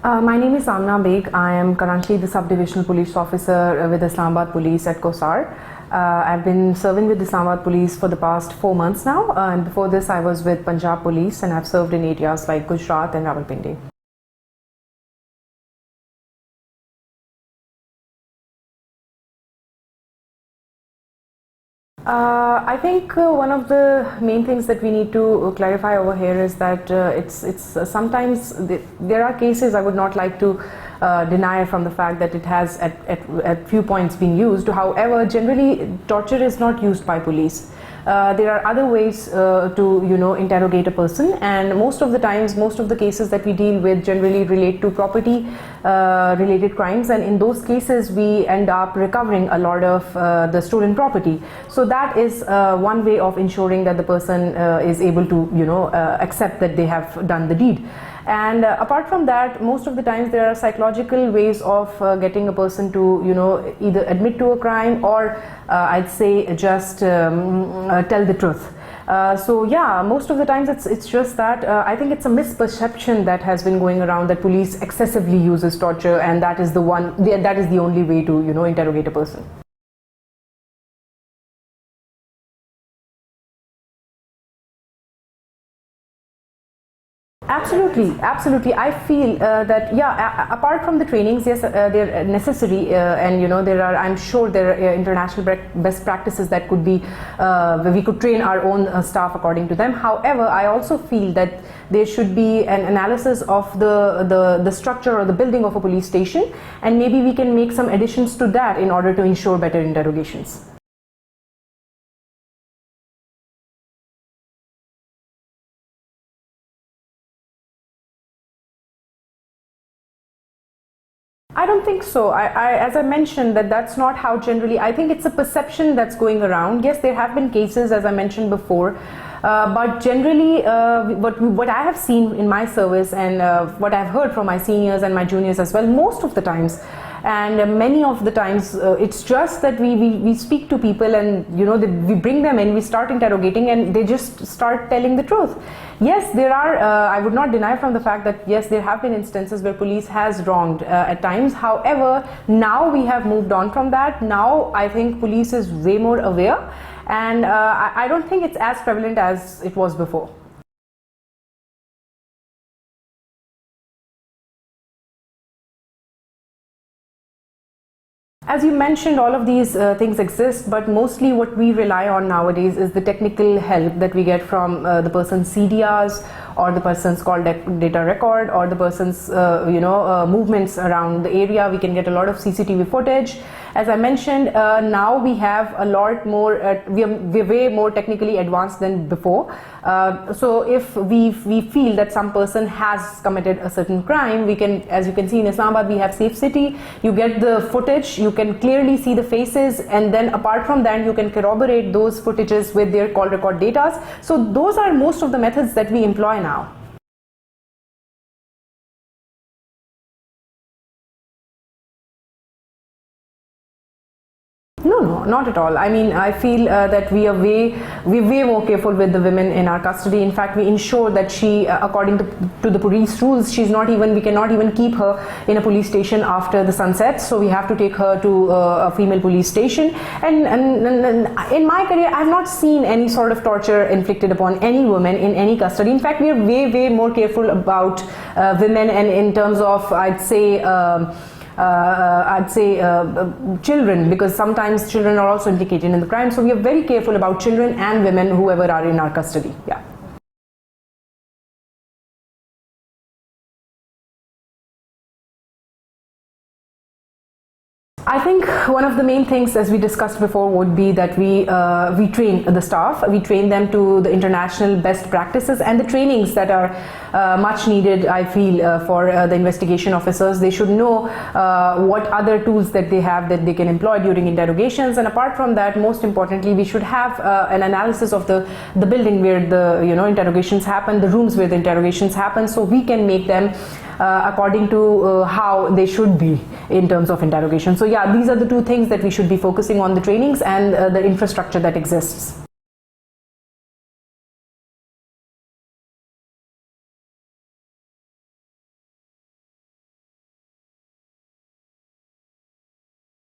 My name is Amna Baig. I am currently the Sub-divisional Police Officer with Islamabad Police at Khawar. I've been serving with Islamabad Police for the past 4 months now, and before this I was with Punjab Police and I've served in areas like Gujarat and Rawalpindi. I think one of the main things that we need to clarify over here is that sometimes there are cases. I would not like to deny from the fact that it has at few points been used. However, generally torture is not used by police. There are other ways to interrogate a person, and most of the times, most of the cases that we deal with generally relate to property related crimes, and in those cases we end up recovering a lot of the stolen property. So that is one way of ensuring that the person is able to accept that they have done the deed. And apart from that, most of the times there are psychological ways of getting a person to either admit to a crime or I'd say just tell the truth. So yeah, most of the times it's just that I think it's a misperception that has been going around that police excessively uses torture, and that is the only way to interrogate a person. Absolutely. I feel that apart from the trainings, yes, they're necessary, and I'm sure there are international best practices that could be we could train our own staff according to them. However, I also feel that there should be an analysis of the structure or the building of a police station, and maybe we can make some additions to that in order to ensure better interrogations. I don't think so. As I mentioned, that's not how generally. I think it's a perception that's going around. Yes, there have been cases, as I mentioned before, but generally, what I have seen in my service and what I've heard from my seniors and my juniors as well, most of the times, and many of the times, it's just that we speak to people, and we bring them in, we start interrogating, and they just start telling the truth. Yes, there are, I would not deny from the fact that yes, there have been instances where police has wronged at times. However, now we have moved on from that. Now I think police is way more aware, and I don't think it's as prevalent as it was before. As you mentioned, all of these things exist, but mostly what we rely on nowadays is the technical help that we get from the person's CDRs or the person's call data record or the person's movements around the area. We can get a lot of CCTV footage. As I mentioned, now we have a lot more, we're way more technically advanced than before. So if we feel that some person has committed a certain crime, we can, as you can see in Islamabad, we have Safe City. You get the footage, you can clearly see the faces, and then apart from that, you can corroborate those footages with their call record data. So those are most of the methods that we employ now. No, not at all. I mean, I feel that we're way more careful with the women in our custody. In fact, we ensure that she, according to the police rules, we cannot even keep her in a police station after the sunset. So we have to take her to a female police station. And in my career, I have not seen any sort of torture inflicted upon any woman in any custody. In fact, we are way more careful about women, and in terms of, I'd say children, because sometimes children are also implicated in the crime. So we are very careful about children and women, whoever are in our custody. Yeah. I think one of the main things, as we discussed before, would be that we train the staff. We train them to the international best practices and the trainings that are much needed, I feel, for the investigation officers. They should know what other tools that they have that they can employ during interrogations. And apart from that, most importantly, we should have an analysis of the building where the interrogations happen, the rooms where the interrogations happen, so we can make them according to how they should be in terms of interrogation. So yeah, these are the two things that we should be focusing on: the trainings and the infrastructure that exists.